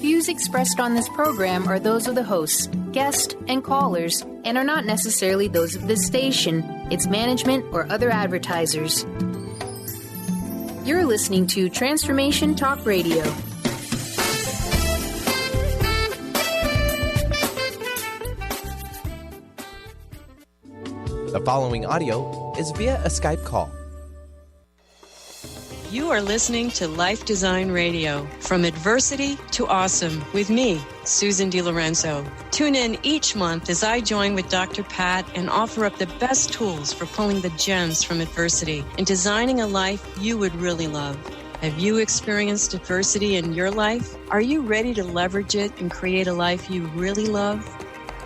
views expressed on this program are those of the hosts, guests, and callers, and are not necessarily those of this station, its management, or other advertisers. You're listening to Transformation Talk Radio. The following audio is via a Skype call. You are listening to Life Design Radio, from adversity to awesome, with me, Susan De Lorenzo. Tune in each month as I join with Dr. Pat and offer up the best tools for pulling the gems from adversity and designing a life you would really love. Have you experienced adversity in your life? Are you ready to leverage it and create a life you really love?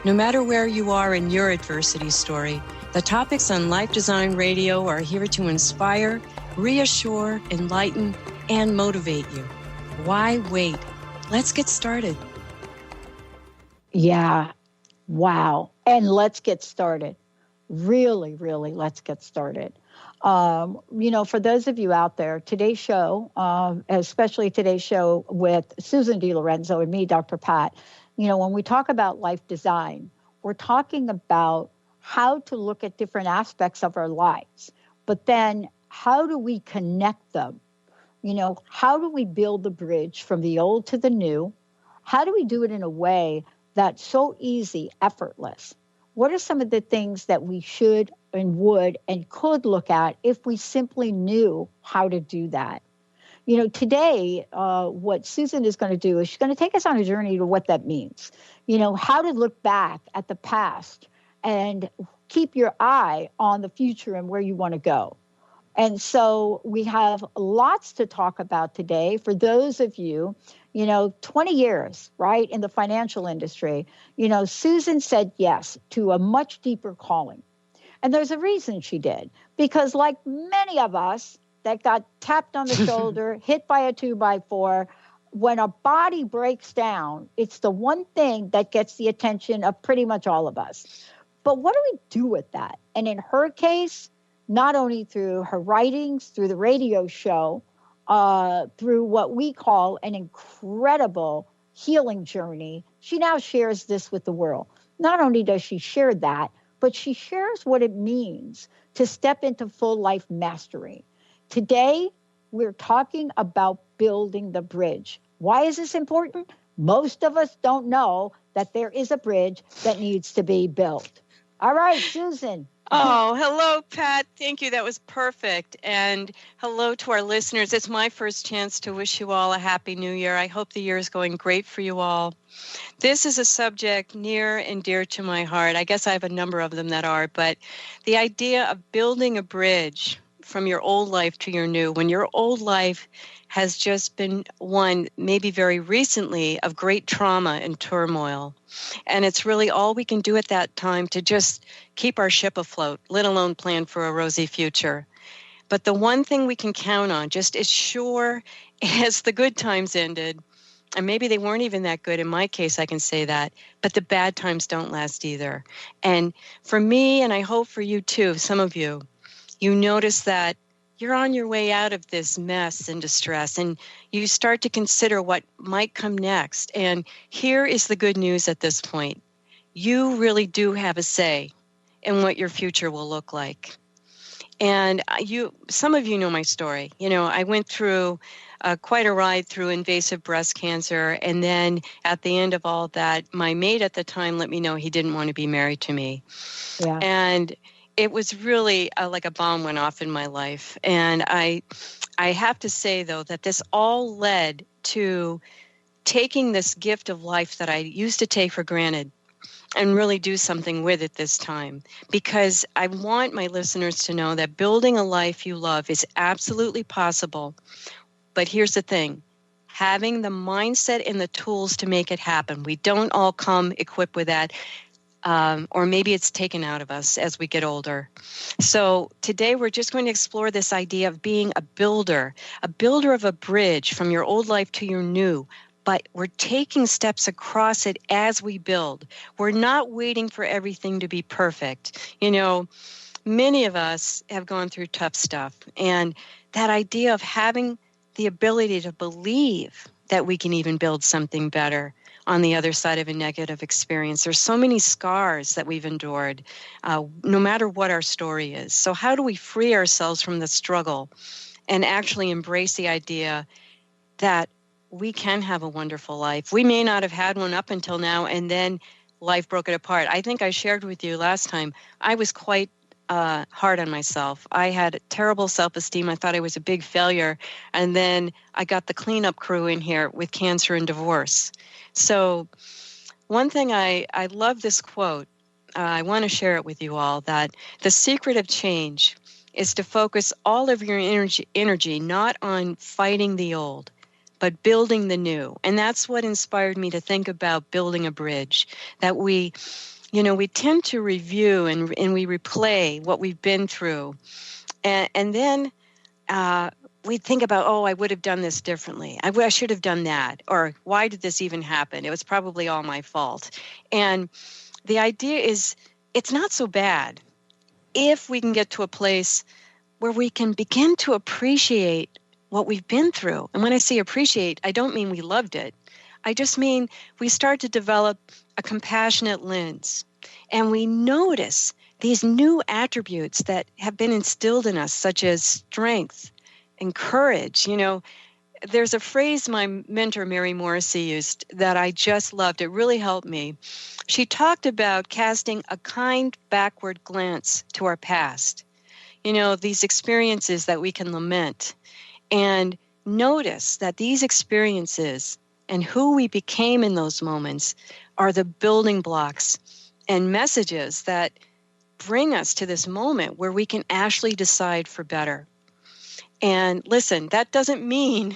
No matter where you are in your adversity story, the topics on Life Design Radio are here to inspire, reassure, enlighten, and motivate you. Why wait? Let's get started. Yeah. Wow. And let's get started. Really, let's get started. For those of you out there, today's show, especially today's show with Susan De Lorenzo and me, Dr. Pat, when we talk about life design, we're talking about how to look at different aspects of our lives, but then how do we connect them? How do we build the bridge from the old to the new? How do we do it in a way that's so easy, effortless? What are some of the things that we should and would and could look at if we simply knew how to do that? Today, what Susan is going to do is she's going to take us on a journey to what that means. How to look back at the past and keep your eye on the future and where you want to go. And so we have lots to talk about today. For those of you, 20 years, right, in the financial industry, Susan said yes to a much deeper calling. And there's a reason she did, because like many of us that got tapped on the shoulder, hit by a 2x4, when a body breaks down, it's the one thing that gets the attention of pretty much all of us. But what do we do with that? And in her case, not only through her writings, through the radio show, through what we call an incredible healing journey, she now shares this with the world. Not only does she share that, but she shares what it means to step into full life mastery. Today, we're talking about building the bridge. Why is this important? Most of us don't know that there is a bridge that needs to be built. All right, Susan. Oh, hello, Pat. Thank you. That was perfect. And hello to our listeners. It's my first chance to wish you all a happy new year. I hope the year is going great for you all. This is a subject near and dear to my heart. I guess I have a number of them that are, but the idea of building a bridge from your old life to your new, when your old life has just been one, maybe very recently, of great trauma and turmoil. And it's really all we can do at that time to just keep our ship afloat, let alone plan for a rosy future. But the one thing we can count on, just as sure as the good times ended, and maybe they weren't even that good, in my case I can say that, but the bad times don't last either. And for me, and I hope for you too, some of you, you notice that you're on your way out of this mess and distress, and you start to consider what might come next. And here is the good news at this point. You really do have a say in what your future will look like. And some of you know my story. I went through quite a ride through invasive breast cancer, and then at the end of all that, my mate at the time let me know he didn't want to be married to me. Yeah. And it was really like a bomb went off in my life. And I have to say, though, that this all led to taking this gift of life that I used to take for granted and really do something with it this time. Because I want my listeners to know that building a life you love is absolutely possible. But here's the thing. Having the mindset and the tools to make it happen. We don't all come equipped with that. Or maybe it's taken out of us as we get older. So today we're just going to explore this idea of being a builder of a bridge from your old life to your new. But we're taking steps across it as we build. We're not waiting for everything to be perfect. Many of us have gone through tough stuff. And that idea of having the ability to believe that we can even build something better on the other side of a negative experience. There's so many scars that we've endured, no matter what our story is. So how do we free ourselves from the struggle and actually embrace the idea that we can have a wonderful life? We may not have had one up until now, and then life broke it apart. I think I shared with you last time, I was quite hard on myself. I had terrible self-esteem. I thought I was a big failure. And then I got the cleanup crew in here with cancer and divorce. So one thing I love this quote. I want to share it with you all, that the secret of change is to focus all of your energy not on fighting the old, but building the new. And that's what inspired me to think about building a bridge, that we tend to review and we replay what we've been through. And then we think about, I would have done this differently. I should have done that. Or why did this even happen? It was probably all my fault. And the idea is it's not so bad if we can get to a place where we can begin to appreciate what we've been through. And when I say appreciate, I don't mean we loved it. I just mean we start to develop a compassionate lens, and we notice these new attributes that have been instilled in us, such as strength and courage. There's a phrase my mentor, Mary Morrissey, used that I just loved. It really helped me. She talked about casting a kind backward glance to our past. These experiences that we can lament, and notice that these experiences and who we became in those moments are the building blocks and messages that bring us to this moment where we can actually decide for better. And listen, that doesn't mean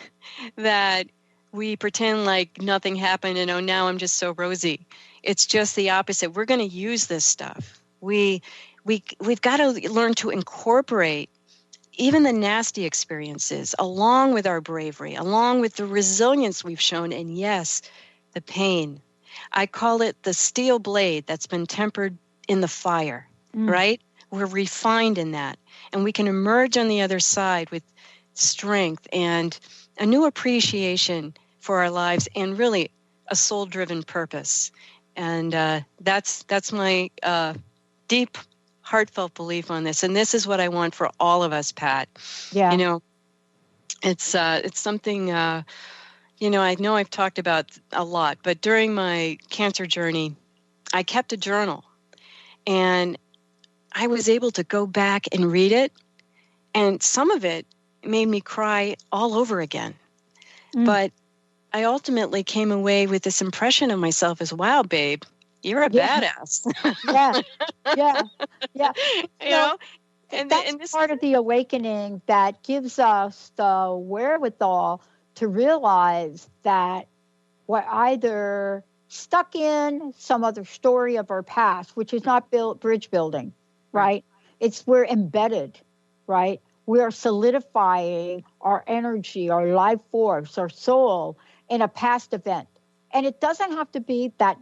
that we pretend like nothing happened and, now I'm just so rosy. It's just the opposite. We're going to use this stuff. We've got to learn to incorporate even the nasty experiences, along with our bravery, along with the resilience we've shown, and yes, the pain. I call it the steel blade that's been tempered in the fire, right? We're refined in that, and we can emerge on the other side with strength and a new appreciation for our lives, and really a soul-driven purpose. And that's my deep, heartfelt belief on this, and this is what I want for all of us, Pat. Yeah. It's something. I know I've talked about a lot, but during my cancer journey, I kept a journal, and I was able to go back and read it, and some of it made me cry all over again. But I ultimately came away with this impression of myself as, wow, babe, you're a badass. Yeah. And that's part of the awakening that gives us the wherewithal to realize that we're either stuck in some other story of our past, which is not bridge building, right? We're embedded, right? We are solidifying our energy, our life force, our soul in a past event. And it doesn't have to be that,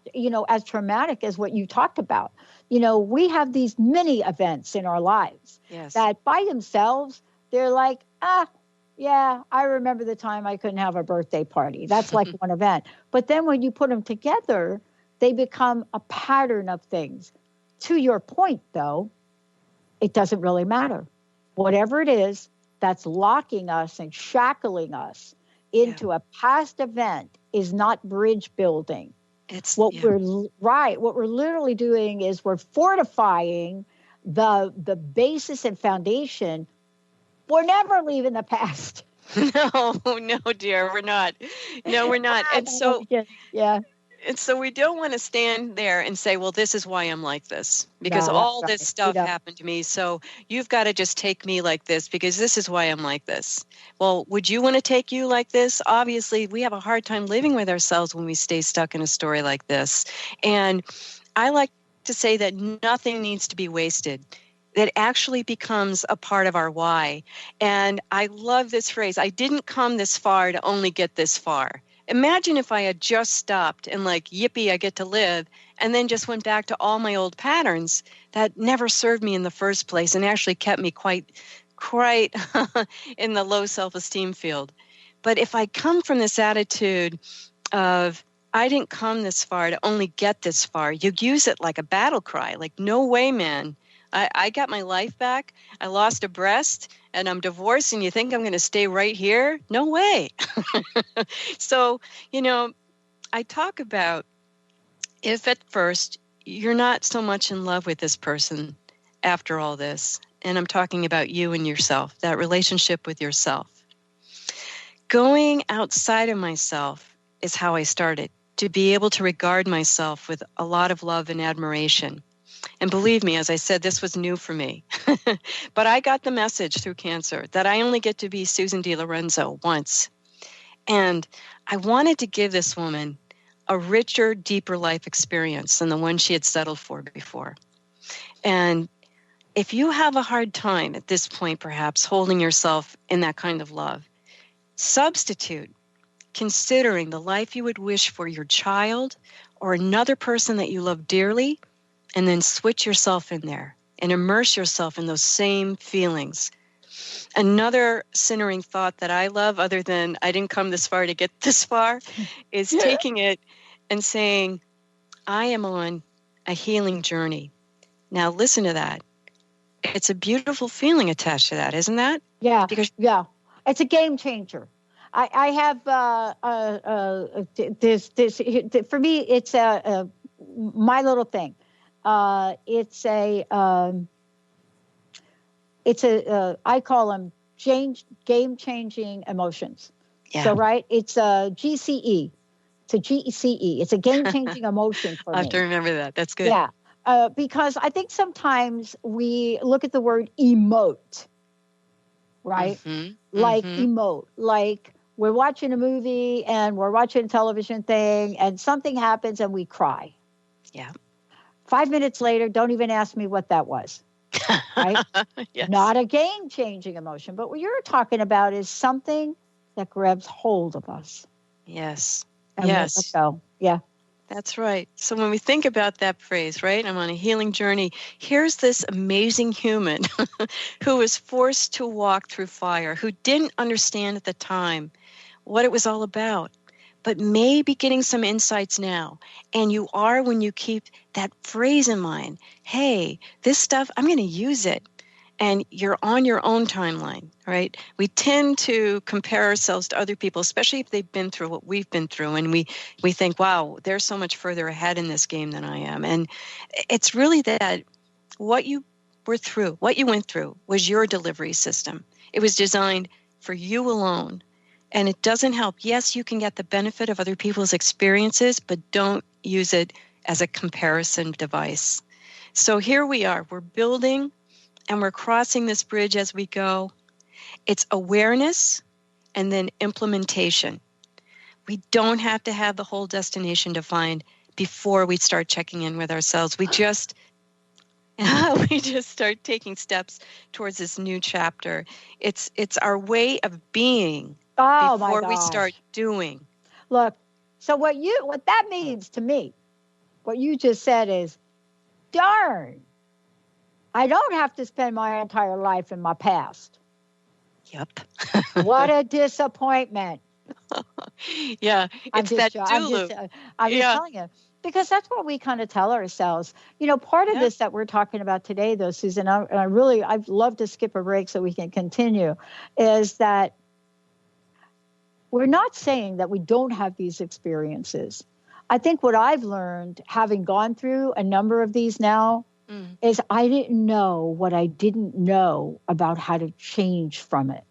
as traumatic as what you talked about. We have these mini events in our lives that by themselves, they're like, yeah, I remember the time I couldn't have a birthday party. That's like one event. But then when you put them together, they become a pattern of things. To your point, though, it doesn't really matter. Whatever it is that's locking us and shackling us into a past event is not bridge building. We're literally doing is we're fortifying the basis and foundation. We're never leaving the past. No, dear, we're not. No, we're not. And so And so we don't want to stand there and say, well, this is why I'm like this, because all this stuff happened to me. So you've got to just take me like this because this is why I'm like this. Well, would you want to take you like this? Obviously, we have a hard time living with ourselves when we stay stuck in a story like this. And I like to say that nothing needs to be wasted. That actually becomes a part of our why. And I love this phrase, I didn't come this far to only get this far. Imagine if I had just stopped and like, yippee, I get to live, and then just went back to all my old patterns that never served me in the first place and actually kept me quite in the low self-esteem field. But if I come from this attitude of, I didn't come this far to only get this far, you use it like a battle cry, like, no way, man. I got my life back. I lost a breast and I'm divorced and you think I'm going to stay right here? No way. So, I talk about if at first you're not so much in love with this person after all this, and I'm talking about you and yourself, that relationship with yourself. Going outside of myself is how I started, to be able to regard myself with a lot of love and admiration. And believe me, as I said, this was new for me. But I got the message through cancer that I only get to be Susan De Lorenzo once. And I wanted to give this woman a richer, deeper life experience than the one she had settled for before. And if you have a hard time at this point, perhaps, holding yourself in that kind of love, substitute considering the life you would wish for your child or another person that you love dearly, and then switch yourself in there and immerse yourself in those same feelings. Another centering thought that I love, other than I didn't come this far to get this far, is taking it and saying, I am on a healing journey. Now listen to that. It's a beautiful feeling attached to that, isn't that? Yeah, because it's a game changer. I have this for me. It's my little thing. It's a I call them game-changing emotions. Yeah. So, right, it's a GCE. It's a GCE. It's a game-changing emotion for me. I have to remember that. That's good. Yeah, because I think sometimes we look at the word emote, right? Mm-hmm. Like Mm-hmm. emote, like we're watching a movie and we're watching a television thing and something happens and we cry. Yeah. 5 minutes later, don't even ask me what that was. Right? Yes. Not a game-changing emotion, but what you're talking about is something that grabs hold of us. Yes. And yes. let go. Yeah. That's right. So when we think about that phrase, right, I'm on a healing journey, here's this amazing human who was forced to walk through fire, who didn't understand at the time what it was all about, but maybe getting some insights now. And you are, when you keep that phrase in mind, hey, this stuff, I'm going to use it. And you're on your own timeline, right? We tend to compare ourselves to other people, especially if they've been through what we've been through. And we think, wow, they're so much further ahead in this game than I am. And it's really that what you were through, what you went through was your delivery system. It was designed for you alone. And it doesn't help. Yes, you can get the benefit of other people's experiences, but don't use it as a comparison device. So here we are. We're building and we're crossing this bridge as we go. It's awareness and then implementation. We don't have to have the whole destination defined before we start checking in with ourselves. We just start taking steps towards this new chapter. It's our way of being before we start doing. Look, so what that means to me, what you just said is, darn, I don't have to spend my entire life in my past. Yep. What a disappointment. Yeah, it's that do loop. I'm just telling you. Because that's what we kind of tell ourselves. Part of this that we're talking about today, though, Susan, I'd love to skip a break so we can continue, is that we're not saying that we don't have these experiences. I think what I've learned, having gone through a number of these now, is I didn't know what I didn't know about how to change from it,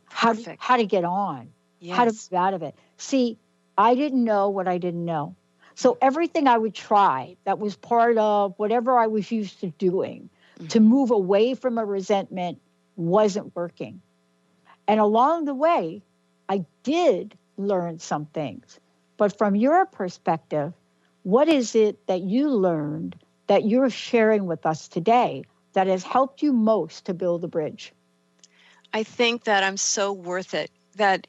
how to get on, how to get out of it. See, I didn't know what I didn't know. So everything I would try that was part of whatever I was used to doing to move away from a resentment wasn't working. And along the way, I did learn some things. But from your perspective, what is it that you learned that you're sharing with us today that has helped you most to build a bridge? I think that I'm so worth it, that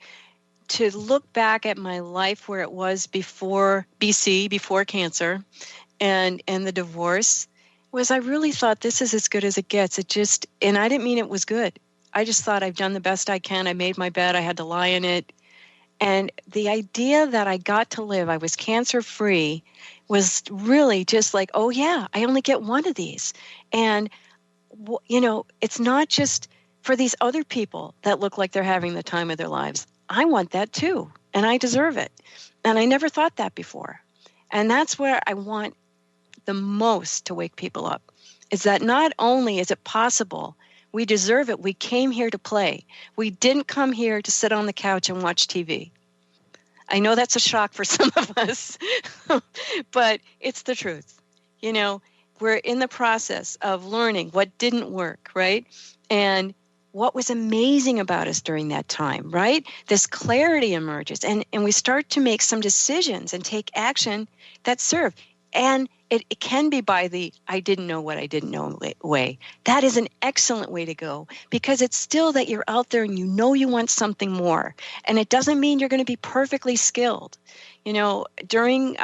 to look back at my life where it was before cancer and the divorce, was I really thought this is as good as it gets. And I didn't mean it was good. I just thought I've done the best I can. I made my bed. I had to lie in it. And the idea that I got to live, I was cancer-free, was really just like, oh yeah, I only get one of these. And, it's not just for these other people that look like they're having the time of their lives. I want that too, and I deserve it. And I never thought that before. And that's where I want the most to wake people up, is that not only is it possible, we deserve it. We came here to play. We didn't come here to sit on the couch and watch TV. I know that's a shock for some of us, but it's the truth. We're in the process of learning what didn't work, right? And what was amazing about us during that time, right? This clarity emerges, and we start to make some decisions and take action that serve. And it can be by the I didn't know what I didn't know way. That is an excellent way to go, because it's still that you're out there and you want something more. And it doesn't mean you're going to be perfectly skilled. During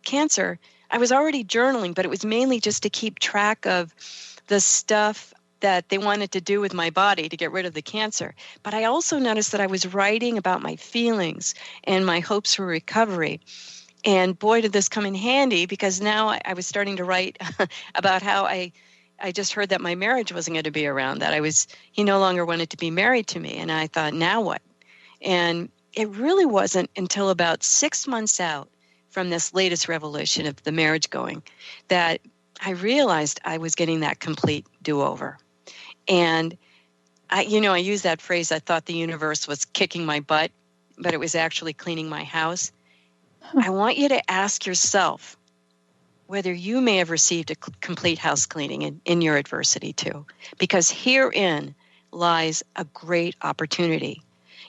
cancer, I was already journaling, but it was mainly just to keep track of the stuff that they wanted to do with my body to get rid of the cancer. But I also noticed that I was writing about my feelings and my hopes for recovery. And boy, did this come in handy, because now I was starting to write about how I just heard that my marriage wasn't going to be around, that he no longer wanted to be married to me. And I thought, now what? And it really wasn't until about 6 months out from this latest revolution of the marriage going that I realized I was getting that complete do-over. And I use that phrase, I thought the universe was kicking my butt, but it was actually cleaning my house. I want you to ask yourself whether you may have received a complete house cleaning in your adversity too, because herein lies a great opportunity.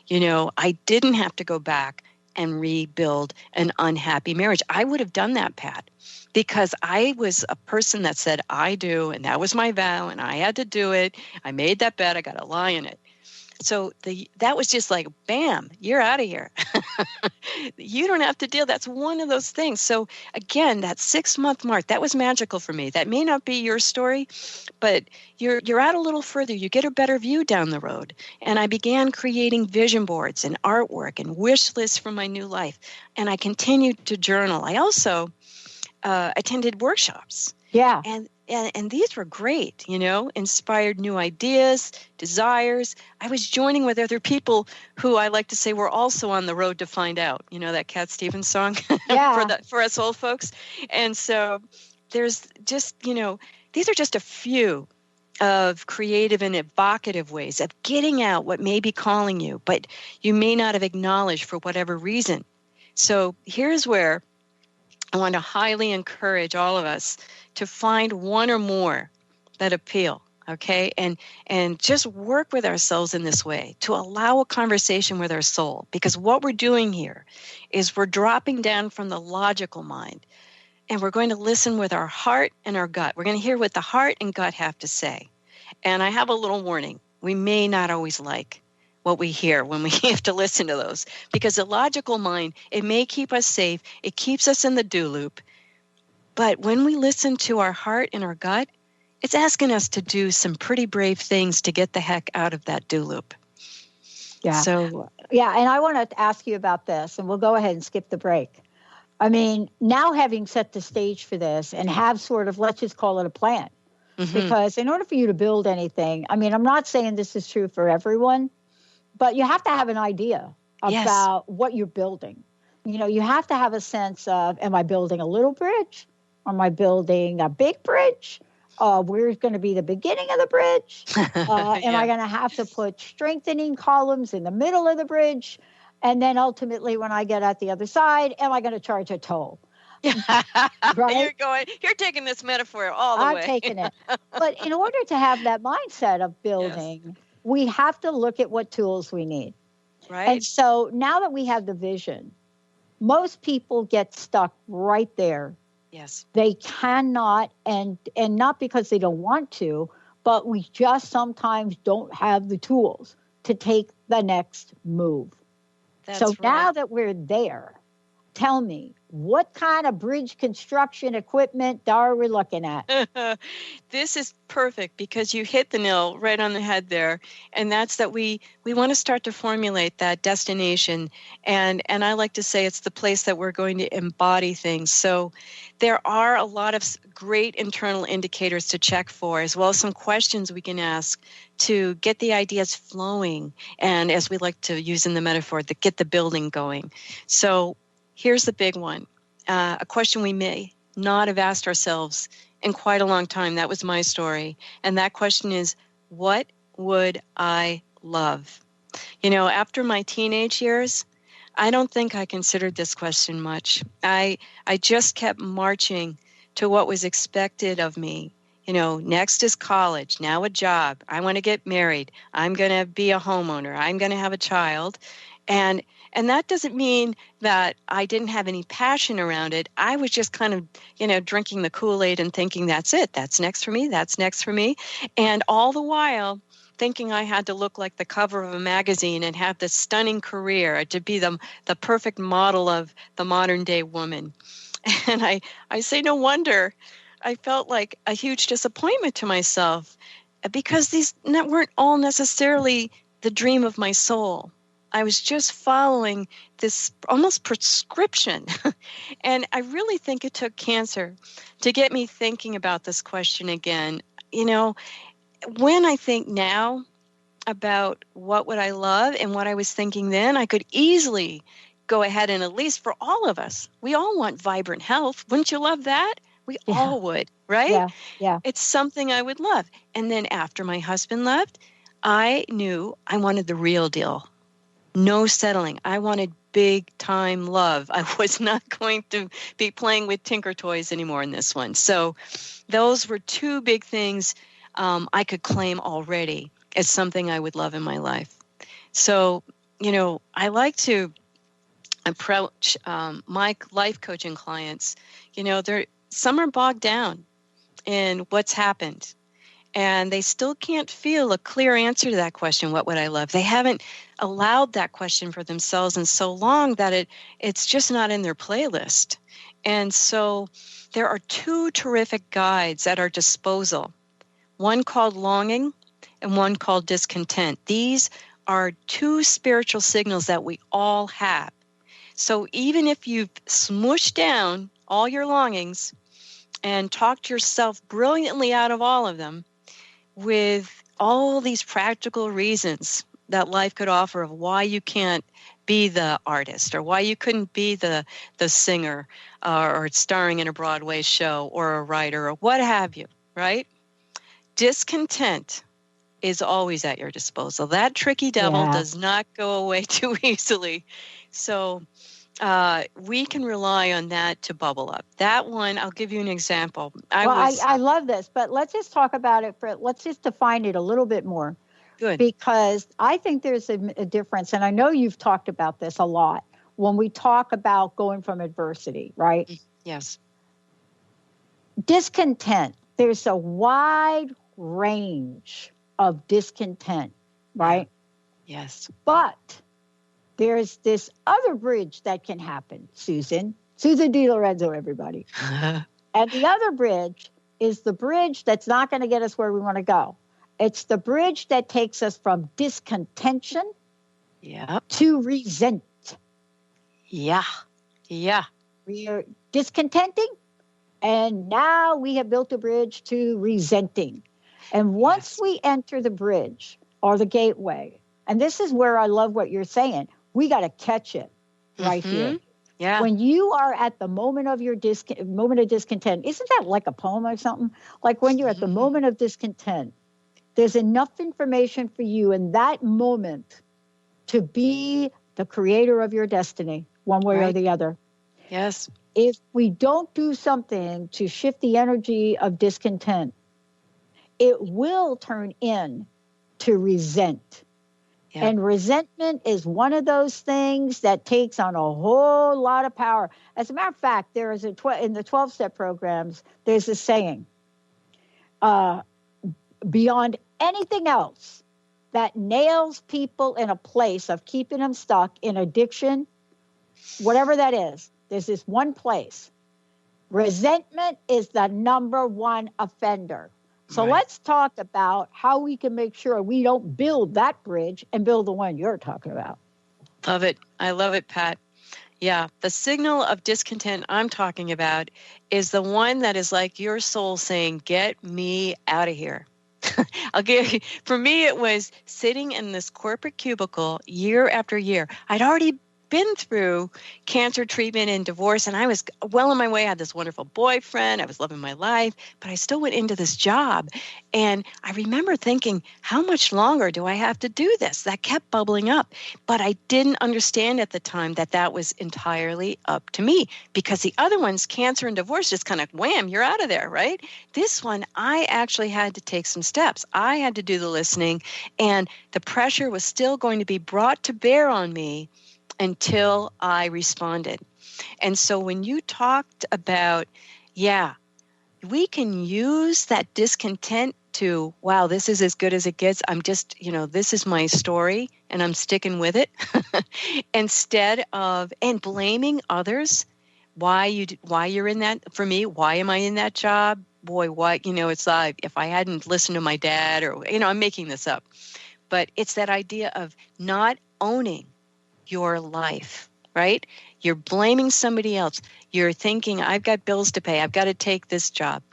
I didn't have to go back and rebuild an unhappy marriage. I would have done that, Pat, because I was a person that said, I do, and that was my vow, and I had to do it. I made that bet. I got to lie in it. So that was just like, bam, you're out of here. You don't have to deal. That's one of those things. So again, that 6-month mark, that was magical for me. That may not be your story, but you're out a little further. You get a better view down the road. And I began creating vision boards and artwork and wish lists for my new life. And I continued to journal. I also attended workshops. Yeah. And these were great, inspired new ideas, desires. I was joining with other people who I like to say were also on the road to find out, that Cat Stevens song Yeah. for us old folks. And so there's just, these are just a few of creative and evocative ways of getting out what may be calling you, but you may not have acknowledged for whatever reason. So here's where I want to highly encourage all of us to find one or more that appeal, okay? And just work with ourselves in this way to allow a conversation with our soul, because what we're doing here is we're dropping down from the logical mind, and we're going to listen with our heart and our gut. We're going to hear what the heart and gut have to say. And I have a little warning. We may not always like what we hear when we have to listen to those, because the logical mind, it may keep us safe. It keeps us in the do loop. But when we listen to our heart and our gut, it's asking us to do some pretty brave things to get the heck out of that do loop. Yeah. So, yeah. And I want to ask you about this, and we'll go ahead and skip the break. I mean, now having set the stage for this and have sort of, let's just call it a plan, because in order for you to build anything, I mean, I'm not saying this is true for everyone, but you have to have an idea about what you're building. You have to have a sense of, am I building a little bridge? Am I building a big bridge? Where's going to be the beginning of the bridge? Am I going to have to put strengthening columns in the middle of the bridge? And then ultimately, when I get at the other side, am I going to charge a toll? Right? You're taking this metaphor all the way. I'm taking it. But in order to have that mindset of building, we have to look at what tools we need. Right. And so now that we have the vision, most people get stuck right there. Yes. They cannot, and not because they don't want to, but we just sometimes don't have the tools to take the next move. That's so right. now that we're there, tell me, what kind of bridge construction equipment are we looking at? This is perfect because you hit the nail right on the head there. And that's that we want to start to formulate that destination. And I like to say it's the place that we're going to embody things. So there are a lot of great internal indicators to check for, as well as some questions we can ask to get the ideas flowing. And as we like to use in the metaphor, to get the building going. So here's the big one, a question we may not have asked ourselves in quite a long time. That was my story. And that question is, what would I love? You know, after my teenage years, I don't think I considered this question much. I just kept marching to what was expected of me. You know, next is college, now a job. I want to get married. I'm going to be a homeowner. I'm going to have a child. And that doesn't mean that I didn't have any passion around it. I was just kind of, you know, drinking the Kool-Aid and thinking, that's it. That's next for me. That's next for me. And all the while thinking I had to look like the cover of a magazine and have this stunning career to be the perfect model of the modern day woman. And I say no wonder I felt like a huge disappointment to myself because these weren't all necessarily the dream of my soul. I was just following this almost prescription. And I really think it took cancer to get me thinking about this question again. You know, when I think now about what would I love and what I was thinking then, I could easily go ahead and, at least for all of us, we all want vibrant health. Wouldn't you love that? We all would, right? Yeah. It's something I would love. And then after my husband left, I knew I wanted the real deal. No settling. I wanted big time love. I was not going to be playing with Tinker Toys anymore in this one. So those were two big things I could claim already as something I would love in my life. So, you know, I like to approach my life coaching clients. You know, some are bogged down in what's happened. And they still can't feel a clear answer to that question, what would I love? They haven't allowed that question for themselves in so long that it's just not in their playlist. And so there are two terrific guides at our disposal, one called longing and one called discontent. These are two spiritual signals that we all have. So even if you've smooshed down all your longings and talked yourself brilliantly out of all of them, with all these practical reasons that life could offer of why you can't be the artist or why you couldn't be the singer or starring in a Broadway show or a writer or what have you, right? Discontent is always at your disposal. That tricky devil does not go away too easily. So we can rely on that to bubble up. That one, I'll give you an example. I love this, but let's just talk about it. Let's just define it a little bit more. Good. Because I think there's a difference, and I know you've talked about this a lot when we talk about going from adversity, right? Yes. Discontent. There's a wide range of discontent, right? Yes. But there's this other bridge that can happen, Susan De Lorenzo, everybody. And the other bridge is the bridge that's not going to get us where we want to go. It's the bridge that takes us from discontention to resent. Yeah. We are discontenting, and now we have built a bridge to resenting. And once we enter the bridge or the gateway, and this is where I love what you're saying, we got to catch it right here. Yeah. When you are at the moment of your moment of discontent, isn't that like a poem or something? Like when you're at the moment of discontent, there's enough information for you in that moment to be the creator of your destiny, one way or the other. Yes. If we don't do something to shift the energy of discontent, it will turn into resent. Yeah. And resentment is one of those things that takes on a whole lot of power. As a matter of fact, there is in the 12-step programs, there's a saying, beyond anything else that nails people in a place of keeping them stuck in addiction, whatever that is, There's this one place. Resentment is the number one offender. So let's talk about how we can make sure we don't build that bridge and build the one you're talking about. Love it. I love it, Pat. Yeah, the signal of discontent I'm talking about is the one that is like your soul saying, get me out of here. For me, it was sitting in this corporate cubicle year after year. I'd already been through cancer treatment and divorce, and I was well on my way. I had this wonderful boyfriend. I was loving my life, but I still went into this job. And I remember thinking, how much longer do I have to do this? That kept bubbling up. But I didn't understand at the time that that was entirely up to me, because the other ones, cancer and divorce, just kind of wham, you're out of there, right? This one, I actually had to take some steps. I had to do the listening, and the pressure was still going to be brought to bear on me until I responded. And so when you talked about, we can use that discontent to, wow, this is as good as it gets. I'm just, this is my story and I'm sticking with it. Instead of, and blaming others, why you're in that, for me, why am I in that job? Boy, what, it's like, if I hadn't listened to my dad or, I'm making this up. But it's that idea of not owning your life, right? You're blaming somebody else. You're thinking, I've got bills to pay. I've got to take this job.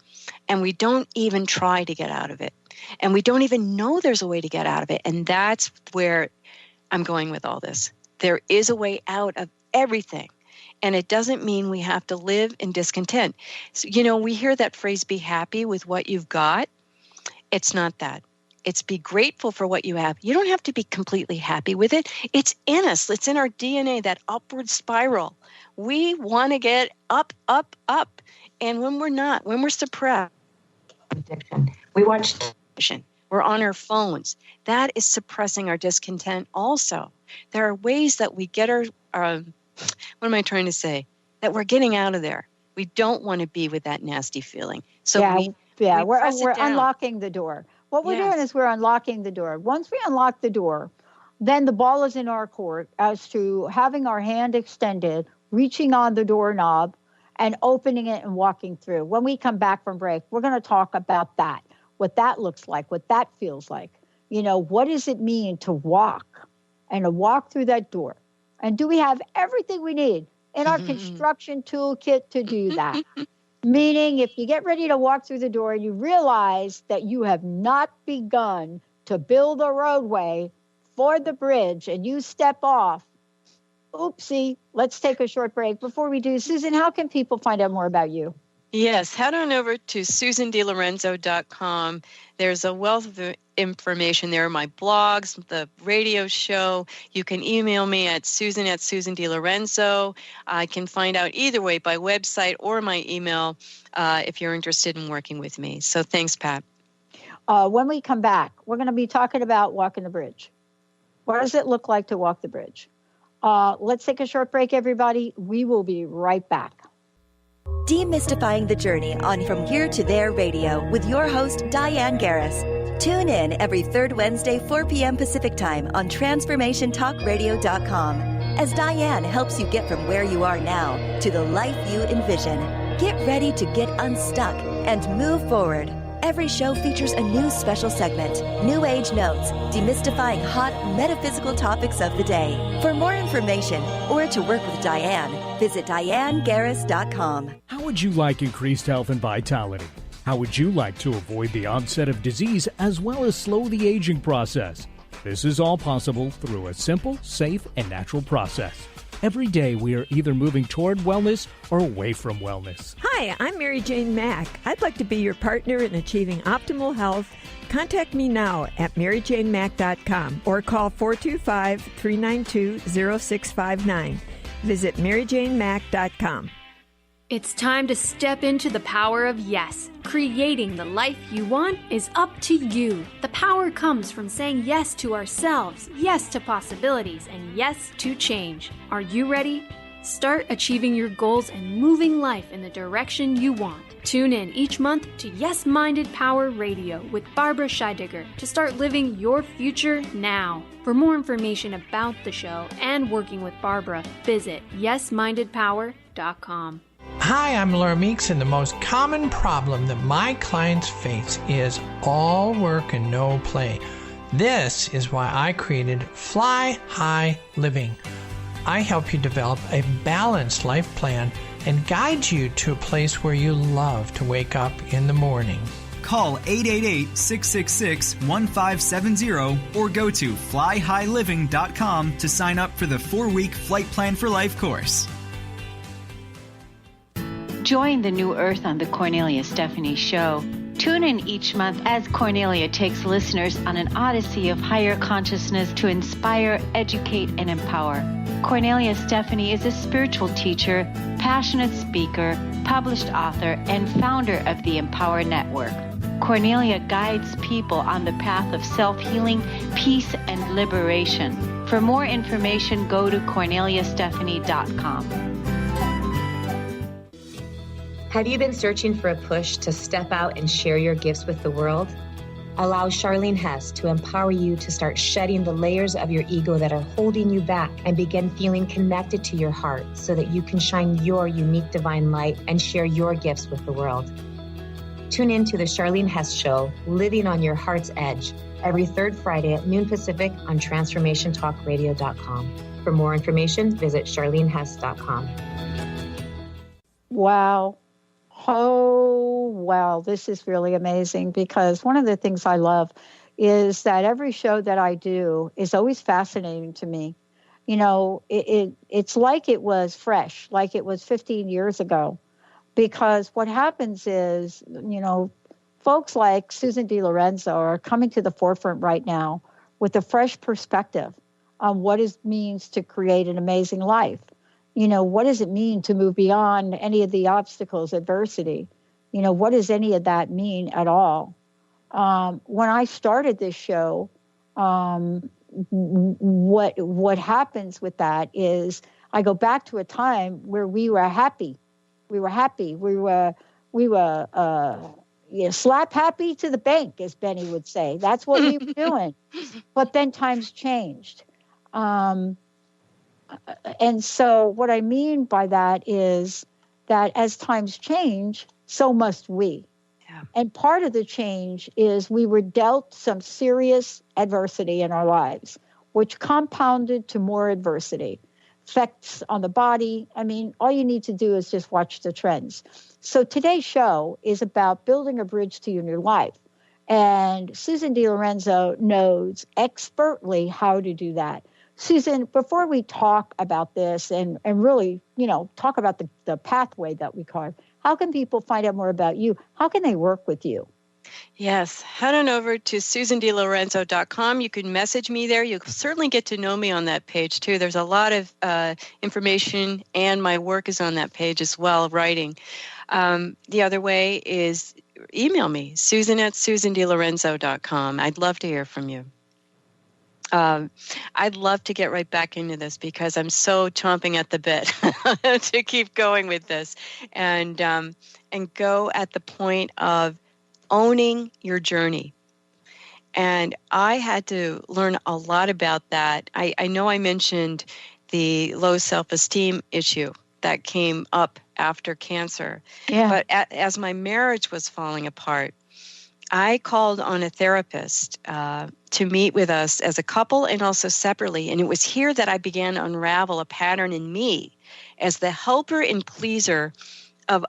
And we don't even try to get out of it. And we don't even know there's a way to get out of it. And that's where I'm going with all this. There is a way out of everything. And it doesn't mean we have to live in discontent. So, we hear that phrase, be happy with what you've got. It's not that. It's be grateful for what you have. You don't have to be completely happy with it. It's in us. It's in our DNA, that upward spiral. We want to get up, up, up. And when we're not, when we're suppressed, addiction, we watch television, we're on our phones. That is suppressing our discontent also. There are ways that we get our, what am I trying to say? That we're getting out of there. We don't want to be with that nasty feeling. So we're unlocking the door. What we're doing is we're unlocking the door. Once we unlock the door, then the ball is in our court as to having our hand extended, reaching on the doorknob, and opening it and walking through. When we come back from break, we're going to talk about that, what that looks like, what that feels like. What does it mean to walk and to walk through that door? And do we have everything we need in our construction toolkit to do that? Meaning, if you get ready to walk through the door and you realize that you have not begun to build a roadway for the bridge and you step off, oopsie, let's take a short break. Before we do, Susan, how can people find out more about you? Yes, head on over to SusanDeLorenzo.com. There's a wealth of information there, my blogs, the radio show. You can email me at Susan@SusanDeLorenzo. I can find out either way by website or my email if you're interested in working with me. So thanks, Pat. When we come back, we're going to be talking about walking the bridge. What does it look like to walk the bridge? Let's take a short break, everybody. We will be right back. Demystifying the Journey on From Here to There Radio with your host, Diane Garris. Tune in every third Wednesday, 4 p.m. Pacific Time on TransformationTalkRadio.com as Diane helps you get from where you are now to the life you envision. Get ready to get unstuck and move forward. Every show features a new special segment, New Age Notes, demystifying hot metaphysical topics of the day. For more information or to work with Diane, visit DianeGarris.com. How would you like increased health and vitality? How would you like to avoid the onset of disease as well as slow the aging process? This is all possible through a simple, safe, and natural process. Every day we are either moving toward wellness or away from wellness. Hi, I'm Mary Jane Mack. I'd like to be your partner in achieving optimal health. Contact me now at maryjanemack.com or call 425-392-0659. Visit maryjanemack.com. It's time to step into the power of yes. Creating the life you want is up to you. The power comes from saying yes to ourselves, yes to possibilities, and yes to change. Are you ready? Start achieving your goals and moving life in the direction you want. Tune in each month to Yes Minded Power Radio with Barbara Scheidegger to start living your future now. For more information about the show and working with Barbara, visit yesmindedpower.com. Hi, I'm Laura Meeks, and the most common problem that my clients face is all work and no play. This is why I created Fly High Living. I help you develop a balanced life plan and guide you to a place where you love to wake up in the morning. Call 888-666-1570 or go to flyhighliving.com to sign up for the 4-week Flight Plan for Life course. Join the New Earth on the Cornelia Stephanie Show. Tune in each month as Cornelia takes listeners on an odyssey of higher consciousness to inspire, educate, and empower. Cornelia Stephanie is a spiritual teacher, passionate speaker, published author, and founder of the Empower Network. Cornelia guides people on the path of self-healing, peace, and liberation. For more information, go to corneliastephanie.com. Have you been searching for a push to step out and share your gifts with the world? Allow Charlene Hess to empower you to start shedding the layers of your ego that are holding you back and begin feeling connected to your heart so that you can shine your unique divine light and share your gifts with the world. Tune in to the Charlene Hess Show, Living on Your Heart's Edge, every third Friday at noon Pacific on TransformationTalkRadio.com. For more information, visit charlenehess.com. Wow. Oh, wow. This is really amazing, because one of the things I love is that every show that I do is always fascinating to me. You know, it's like it was fresh, like it was 15 years ago, because what happens is, you know, folks like Susan De Lorenzo are coming to the forefront right now with a fresh perspective on what it means to create an amazing life. You know, what does it mean to move beyond any of the obstacles, adversity? You know, what does any of that mean at all? When I started this show, what happens with that is I go back to a time where we were happy. We were happy. We were slap happy to the bank, as Benny would say. That's what we were doing. But then times changed. And so what I mean by that is that as times change, so must we. Yeah. And part of the change is we were dealt some serious adversity in our lives, which compounded to more adversity, effects on the body. I mean, all you need to do is just watch the trends. So today's show is about building a bridge to your new life. And Susan De Lorenzo knows expertly how to do that. Susan, before we talk about this and really, you know, talk about the pathway that we carve, how can people find out more about you? How can they work with you? Yes, head on over to SusanDeLorenzo.com. You can message me there. You'll certainly get to know me on that page, too. There's a lot of information, and my work is on that page as well, writing. The other way is email me, Susan@SusanDeLorenzo.com. I'd love to hear from you. I'd love to get right back into this because I'm so chomping at the bit to keep going with this and go at the point of owning your journey. And I had to learn a lot about that. I know I mentioned the low self-esteem issue that came up after cancer. Yeah. But as my marriage was falling apart, I called on a therapist to meet with us as a couple and also separately. And it was here that I began to unravel a pattern in me as the helper and pleaser of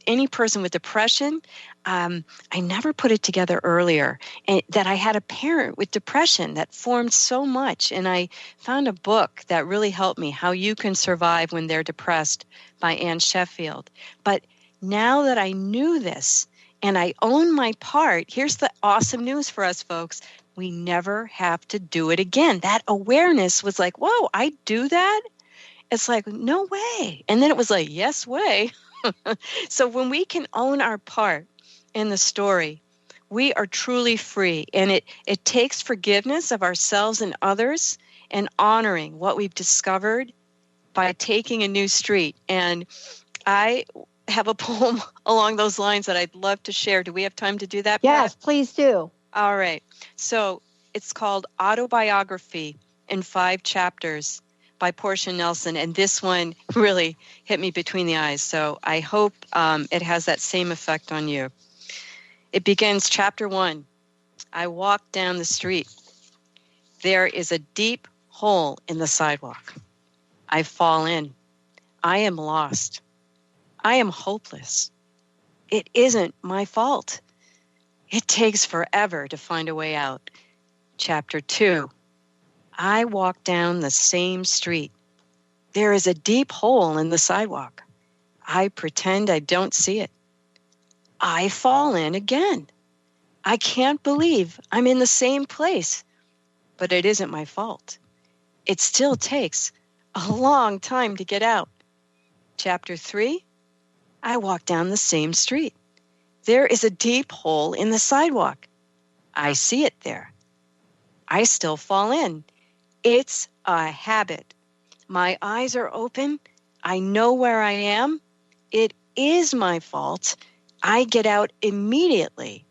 any person with depression. I never put it together earlier, and that I had a parent with depression that formed so much. And I found a book that really helped me, How You Can Survive When They're Depressed by Anne Sheffield. But now that I knew this and I own my part, here's the awesome news for us folks. We never have to do it again. That awareness was like, whoa, I do that? It's like, no way. And then it was like, yes way. So when we can own our part in the story, we are truly free. And it takes forgiveness of ourselves and others and honoring what we've discovered by taking a new street. And I have a poem along those lines that I'd love to share. Do we have time to do that, Pat? Yes, please do. All right. So it's called Autobiography in 5 Chapters by Portia Nelson. And this one really hit me between the eyes. So I hope it has that same effect on you. It begins, Chapter 1. I walk down the street. There is a deep hole in the sidewalk. I fall in. I am lost. I am hopeless. It isn't my fault. It takes forever to find a way out. Chapter 2. I walk down the same street. There is a deep hole in the sidewalk. I pretend I don't see it. I fall in again. I can't believe I'm in the same place, but it isn't my fault. It still takes a long time to get out. Chapter 3. I walk down the same street. There is a deep hole in the sidewalk. I see it there. I still fall in. It's a habit. My eyes are open. I know where I am. It is my fault. I get out immediately.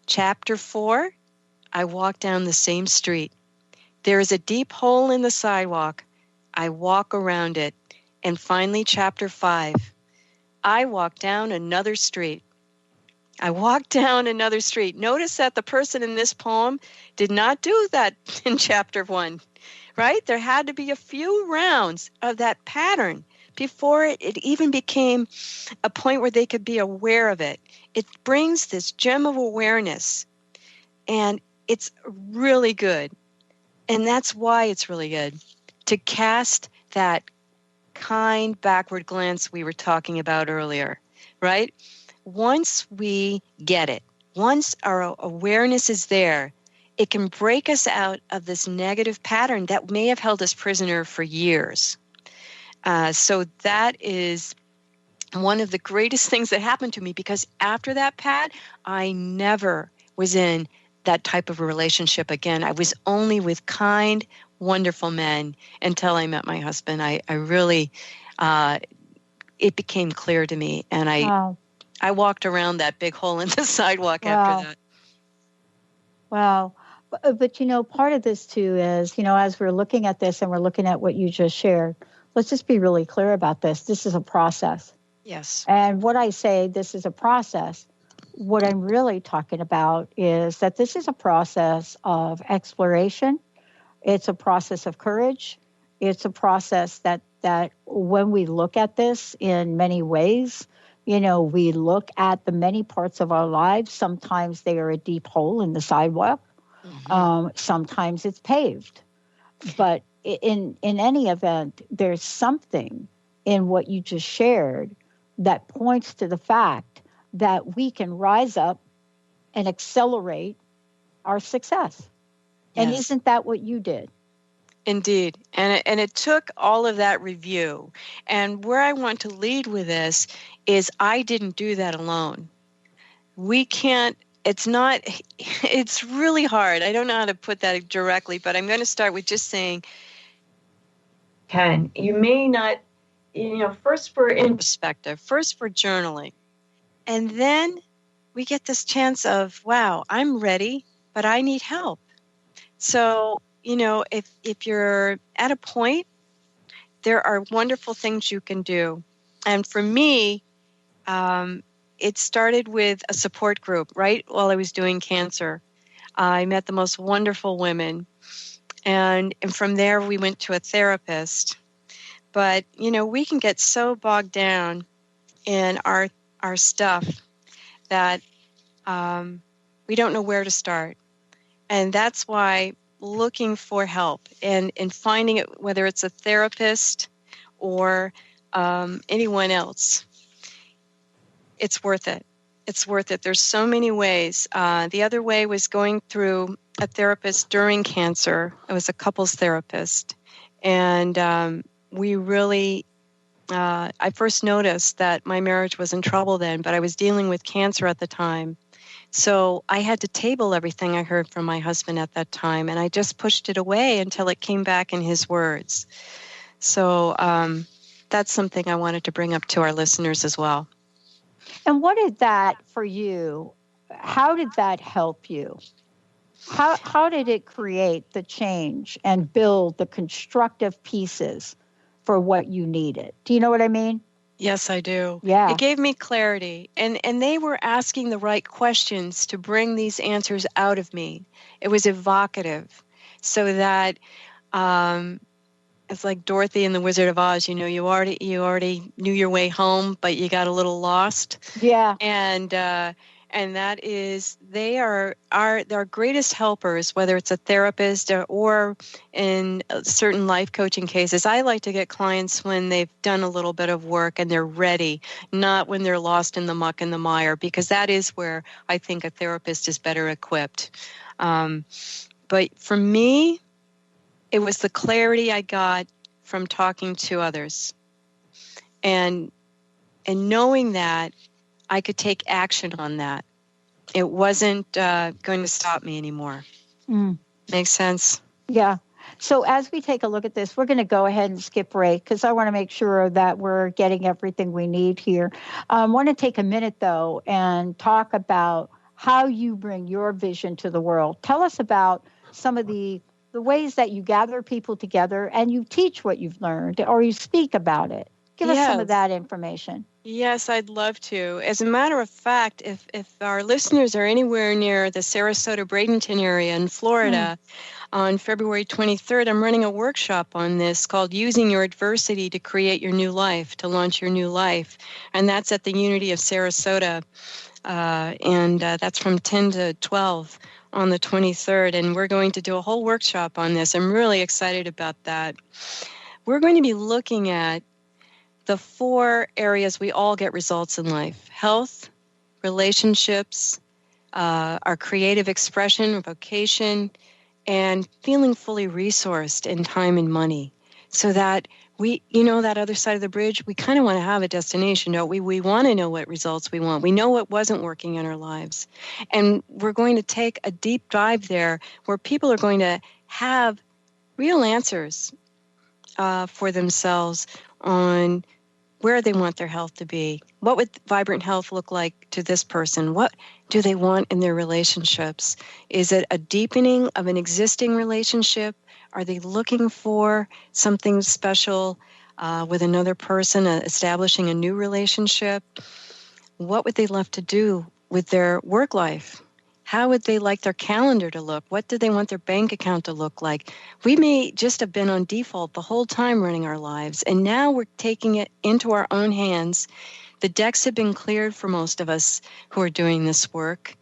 Chapter 4. I walk down the same street. There is a deep hole in the sidewalk. I walk around it. And finally, Chapter 5. I walk down another street. I walk down another street. Notice that the person in this poem did not do that in Chapter 1, right? There had to be a few rounds of that pattern before it even became a point where they could be aware of it. It brings this gem of awareness, and it's really good. And that's why it's really good, to cast that kind backward glance we were talking about earlier, right? Once we get it, once our awareness is there, it can break us out of this negative pattern that may have held us prisoner for years. So that is one of the greatest things that happened to me, because after that, Pat, I never was in that type of a relationship again. I was only with kind, wonderful men until I met my husband. I really, it became clear to me, and I walked around that big hole in the sidewalk after that. Wow. But, part of this too is, as we're looking at this and we're looking at what you just shared, let's just be really clear about this. This is a process. Yes. And what I say, this is a process, what I'm really talking about is that this is a process of exploration. It's a process of courage. It's a process that when we look at this in many ways, we look at the many parts of our lives. Sometimes they are a deep hole in the sidewalk. Mm-hmm. Sometimes it's paved. But in any event, there's something in what you just shared that points to the fact that we can rise up and accelerate our success. Yes. And isn't that what you did? Indeed. And it took all of that review. And where I want to lead with this is I didn't do that alone. We can't, it's really hard. I don't know how to put that directly, but I'm going to start with just saying, Ken, you may not, first we're in perspective, first we're journaling. And then we get this chance of, wow, I'm ready, but I need help. So, if you're at a point, there are wonderful things you can do. And for me, it started with a support group, right? While I was doing cancer. I met the most wonderful women. And from there, we went to a therapist. But, we can get so bogged down in our stuff that we don't know where to start. And that's why looking for help and finding it, whether it's a therapist or anyone else, it's worth it. It's worth it. There's so many ways. The other way was going through a therapist during cancer. I was a couples therapist. And we really, I first noticed that my marriage was in trouble then, but I was dealing with cancer at the time. So I had to table everything I heard from my husband at that time, and I just pushed it away until it came back in his words. So that's something I wanted to bring up to our listeners as well. And what did that for you? How did that help you? How did it create the change and build the constructive pieces for what you needed? Do you know what I mean? Yes, I do. Yeah. It gave me clarity. And they were asking the right questions to bring these answers out of me. It was evocative so that it's like Dorothy in The Wizard of Oz. You know, you already knew your way home, but you got a little lost. Yeah. And that is, they are our greatest helpers, whether it's a therapist or in certain life coaching cases. I like to get clients when they've done a little bit of work and they're ready, not when they're lost in the muck and the mire, because that is where I think a therapist is better equipped. But for me, it was the clarity I got from talking to others, and knowing that I could take action on that. It wasn't going to stop me anymore. Makes sense? Yeah. So as we take a look at this, we're going to go ahead and skip break because I want to make sure that we're getting everything we need here. I want to take a minute, though, and talk about how you bring your vision to the world. Tell us about some of the ways that you gather people together and you teach what you've learned or you speak about it. Give us some of that information. Yes, I'd love to. As a matter of fact, if our listeners are anywhere near the Sarasota-Bradenton area in Florida, on February 23rd, I'm running a workshop on this called Using Your Adversity to Create Your New Life, to launch your new life. And that's at the Unity of Sarasota. And that's from 10 to 12 on the 23rd. And we're going to do a whole workshop on this. I'm really excited about that. We're going to be looking at the 4 areas we all get results in life: health, relationships, our creative expression, vocation, and feeling fully resourced in time and money. So that we, that other side of the bridge, we kind of want to have a destination, don't we? We want to know what results we want. We know what wasn't working in our lives. And we're going to take a deep dive there where people are going to have real answers for themselves on where they want their health to be. What would vibrant health look like to this person? What do they want in their relationships? Is it a deepening of an existing relationship? Are they looking for something special with another person, establishing a new relationship? What would they love to do with their work life? How would they like their calendar to look? What do they want their bank account to look like? We may just have been on default the whole time running our lives, and now we're taking it into our own hands. The decks have been cleared for most of us who are doing this work.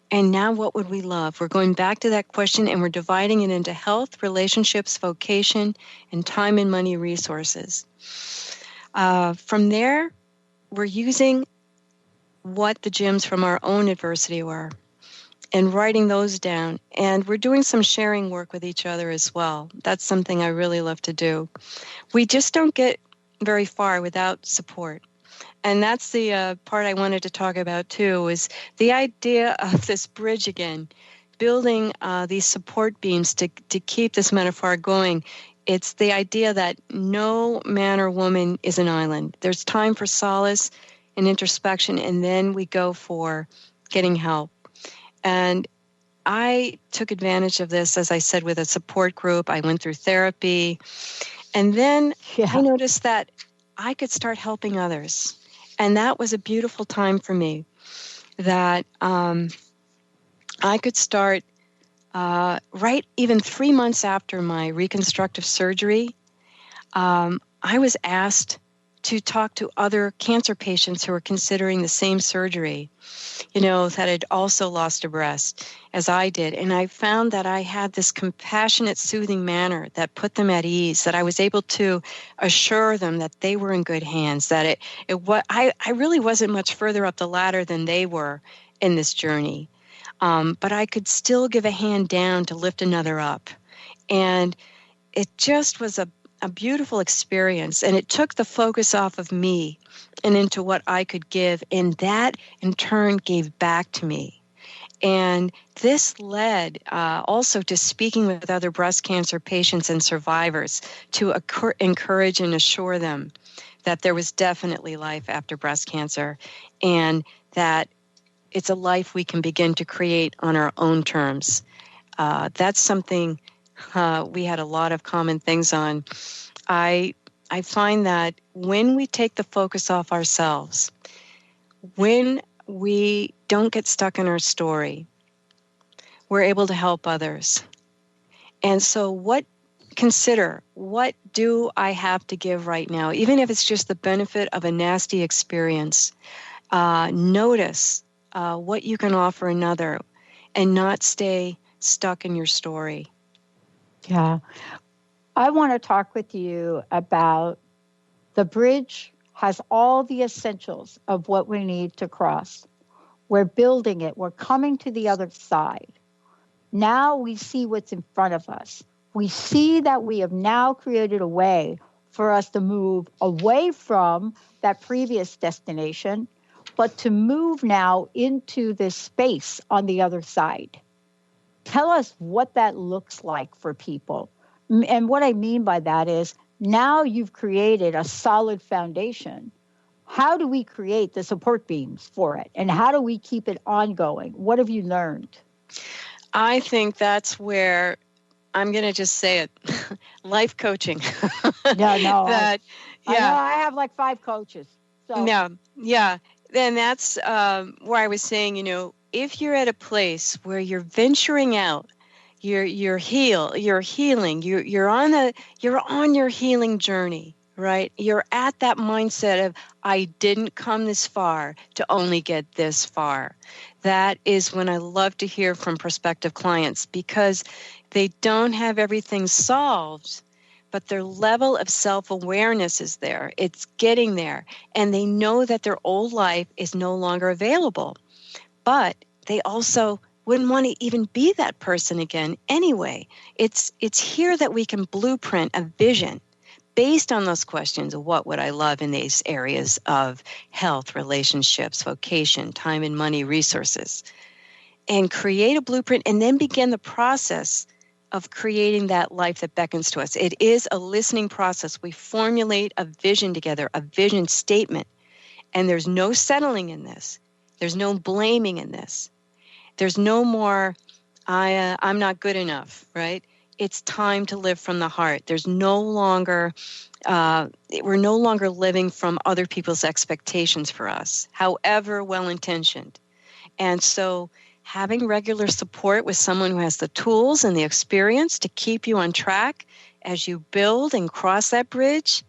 And now what would we love? We're going back to that question, and we're dividing it into health, relationships, vocation, and time and money resources. From there, we're using what the gems from our own adversity were and writing those down. And we're doing some sharing work with each other as well. That's something I really love to do. We just don't get very far without support. And that's the part I wanted to talk about, too, is the idea of this bridge again, building these support beams to keep this metaphor going. It's the idea that no man or woman is an island. There's time for solace and introspection, and then we go for getting help. And I took advantage of this, as I said, with a support group. I went through therapy. And then I noticed that I could start helping others. And that was a beautiful time for me, that I could start right even 3 months after my reconstructive surgery. I was asked to talk to other cancer patients who were considering the same surgery, that had also lost a breast as I did. And I found that I had this compassionate, soothing manner that put them at ease, that I was able to assure them that they were in good hands, that I really wasn't much further up the ladder than they were in this journey. But I could still give a hand down to lift another up. And it just was a beautiful experience, and it took the focus off of me and into what I could give, and that in turn gave back to me. And this led also to speaking with other breast cancer patients and survivors to encourage and assure them that there was definitely life after breast cancer, and that it's a life we can begin to create on our own terms. That's something we had a lot of common things on. I find that when we take the focus off ourselves, when we don't get stuck in our story, we're able to help others. And so consider, what do I have to give right now? Even if it's just the benefit of a nasty experience, notice what you can offer another and not stay stuck in your story. Yeah. I want to talk with you about the bridge has all the essentials of what we need to cross. We're building it. We're coming to the other side. Now we see what's in front of us. We see that we have now created a way for us to move away from that previous destination, but to move now into this space on the other side. Tell us what that looks like for people. And what I mean by that is, now you've created a solid foundation. How do we create the support beams for it? And how do we keep it ongoing? What have you learned? I think that's where, I'm going to just say it, life coaching. I know I have like 5 coaches. So. Yeah. Then that's where I was saying, if you're at a place where you're venturing out, you're healing, you're on your healing journey, right? You're at that mindset of, I didn't come this far to only get this far. That is when I love to hear from prospective clients, because they don't have everything solved, but their level of self-awareness is there. It's getting there. And they know that their old life is no longer available. But they also wouldn't want to even be that person again anyway. It's here that we can blueprint a vision based on those questions of what would I love in these areas of health, relationships, vocation, time and money, resources, and create a blueprint, and then begin the process of creating that life that beckons to us. It is a listening process. We formulate a vision together, a vision statement, and there's no settling in this. There's no blaming in this. There's no more, I'm not good enough, right? It's time to live from the heart. There's no longer, we're no longer living from other people's expectations for us, however well-intentioned. And so having regular support with someone who has the tools and the experience to keep you on track as you build and cross that bridge,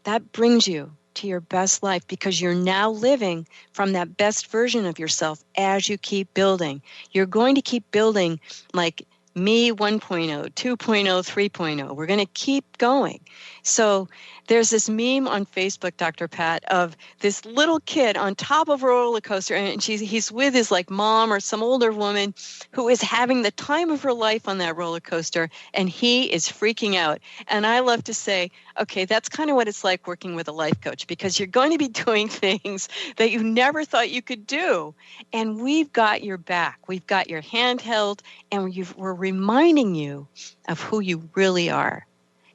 that brings you to your best life, because you're now living from that best version of yourself as you keep building. You're going to keep building like me 1.0, 2.0, 3.0. We're going to keep going. So there's this meme on Facebook, Dr. Pat, of this little kid on top of a roller coaster, and he's with his like mom or some older woman who is having the time of her life on that roller coaster, and he is freaking out. And I love to say, okay, that's kind of what it's like working with a life coach, because you're going to be doing things that you never thought you could do. And we've got your back. We've got your hand held, and we're reminding you of who you really are.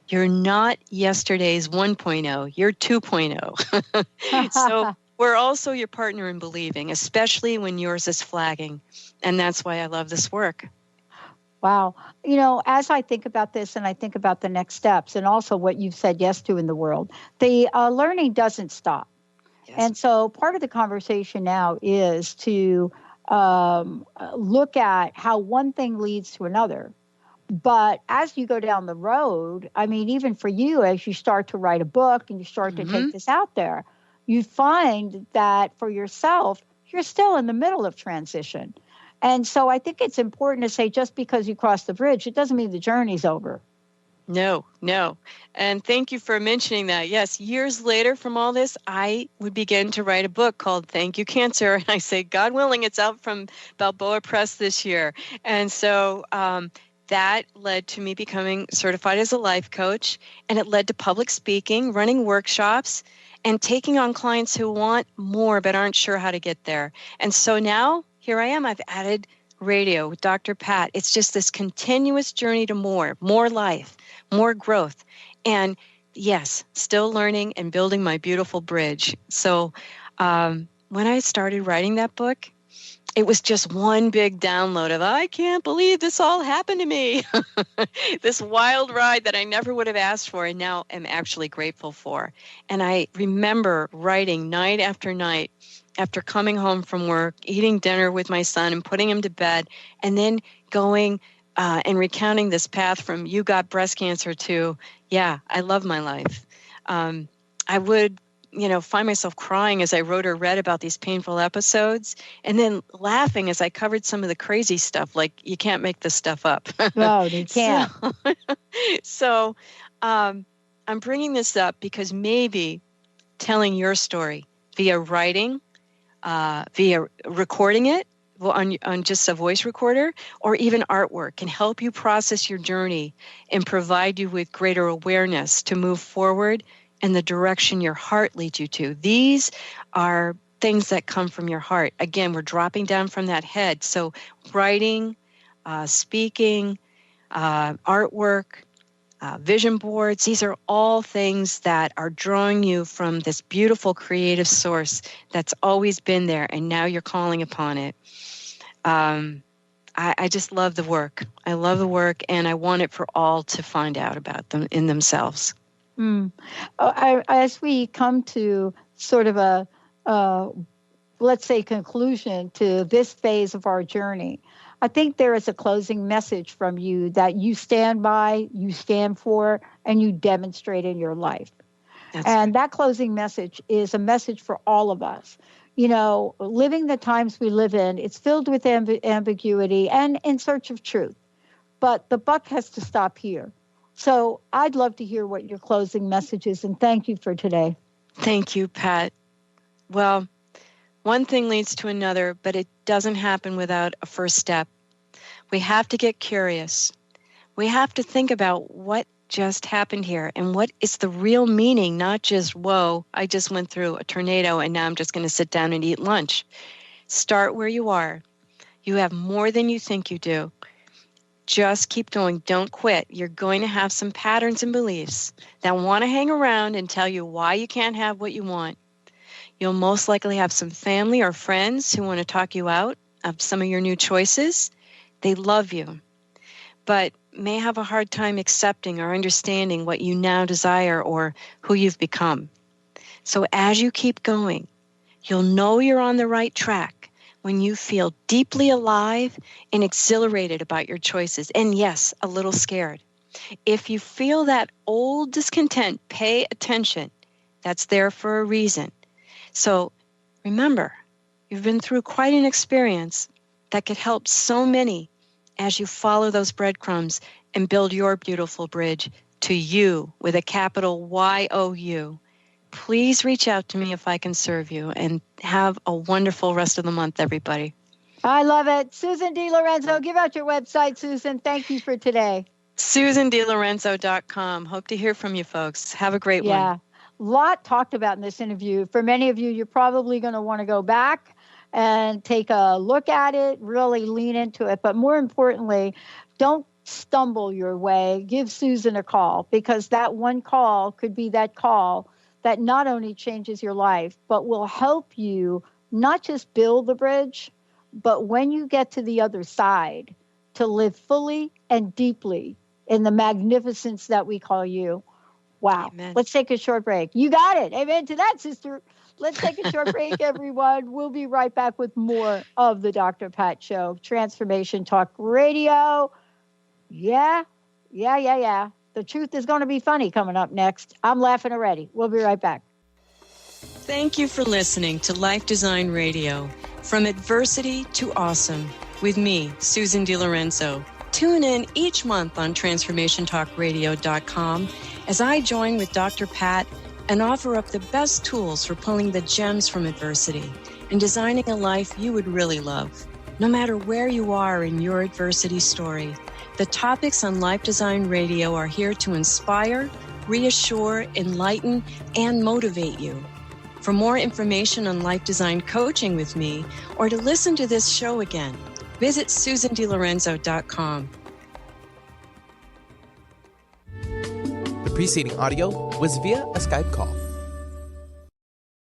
You're not yesterday's 1.0, you're 2.0. So we're also your partner in believing, especially when yours is flagging. And that's why I love this work. Wow. As I think about this and I think about the next steps and also what you've said yes to in the world, the learning doesn't stop. Yes. And so part of the conversation now is to look at how one thing leads to another. But as you go down the road, I mean, even for you, as you start to write a book and you start to take this out there, you find that for yourself, you're still in the middle of transition. And so I think it's important to say, just because you cross the bridge, it doesn't mean the journey's over. No. And thank you for mentioning that. Yes, years later from all this, I would begin to write a book called Thank You, Cancer. And I say, God willing, it's out from Balboa Press this year. And so that led to me becoming certified as a life coach, and it led to public speaking, running workshops, and taking on clients who want more but aren't sure how to get there. And so now here I am. I've added Radio with Dr. Pat. It's just this continuous journey to more life, more growth. And yes, still learning and building my beautiful bridge. So when I started writing that book, it was just one big download of, I can't believe this all happened to me. This wild ride that I never would have asked for and now am actually grateful for. And I remember writing night after night after coming home from work, eating dinner with my son and putting him to bed, and then going and recounting this path from you got breast cancer to, yeah, I love my life. I would find myself crying as I wrote or read about these painful episodes, and then laughing as I covered some of the crazy stuff, like you can't make this stuff up. No, you can't. So I'm bringing this up because maybe telling your story via writing, via recording it on just a voice recorder, or even artwork can help you process your journey and provide you with greater awareness to move forward and the direction your heart leads you to. These are things that come from your heart. Again, we're dropping down from that head. So writing, speaking, artwork, vision boards, these are all things that are drawing you from this beautiful creative source that's always been there, and now you're calling upon it. I just love the work. I love the work, and I want it for all to find out about them in themselves. As we come to sort of a, let's say, conclusion to this phase of our journey, I think there is a closing message from you that you stand by, you stand for, and you demonstrate in your life. That closing message is a message for all of us. Living the times we live in, it's filled with ambiguity and in search of truth. But the buck has to stop here. So I'd love to hear what your closing message is, and thank you for today. Thank you, Pat. Well, one thing leads to another, but it doesn't happen without a first step. We have to get curious. We have to think about what just happened here and what is the real meaning, not just, whoa, I just went through a tornado and now I'm just going to sit down and eat lunch. Start where you are. You have more than you think you do. Just keep going. Don't quit. You're going to have some patterns and beliefs that want to hang around and tell you why you can't have what you want. You'll most likely have some family or friends who want to talk you out of some of your new choices. They love you, but may have a hard time accepting or understanding what you now desire or who you've become. So as you keep going, you'll know you're on the right track when you feel deeply alive and exhilarated about your choices, and yes, a little scared. If you feel that old discontent, pay attention. That's there for a reason. So remember, you've been through quite an experience that could help so many as you follow those breadcrumbs and build your beautiful bridge to you with a capital Y-O-U. Please reach out to me if I can serve you, and have a wonderful rest of the month, everybody. I love it. Susan De Lorenzo, give out your website, Susan. Thank you for today. SusanDeLorenzo.com. Hope to hear from you folks. Have a great one. Yeah. A lot talked about in this interview. For many of you, you're probably going to want to go back and take a look at it, really lean into it. But more importantly, don't stumble your way. Give Susan a call, because that one call could be that call that not only changes your life, but will help you not just build the bridge, but when you get to the other side, to live fully and deeply in the magnificence that we call you. Wow. Amen. Let's take a short break. You got it. Amen to that, sister. Let's take a short break, everyone. We'll be right back with more of the Dr. Pat Show, Transformation Talk Radio. Yeah. The truth is going to be funny coming up next. I'm laughing already. We'll be right back. Thank you for listening to Life Design Radio. From adversity to awesome, with me, Susan De Lorenzo. Tune in each month on TransformationTalkRadio.com as I join with Dr. Pat and offer up the best tools for pulling the gems from adversity and designing a life you would really love. No matter where you are in your adversity story, the topics on Life Design Radio are here to inspire, reassure, enlighten, and motivate you. For more information on life design coaching with me, or to listen to this show again, visit SusanDeLorenzo.com. The preceding audio was via a Skype call.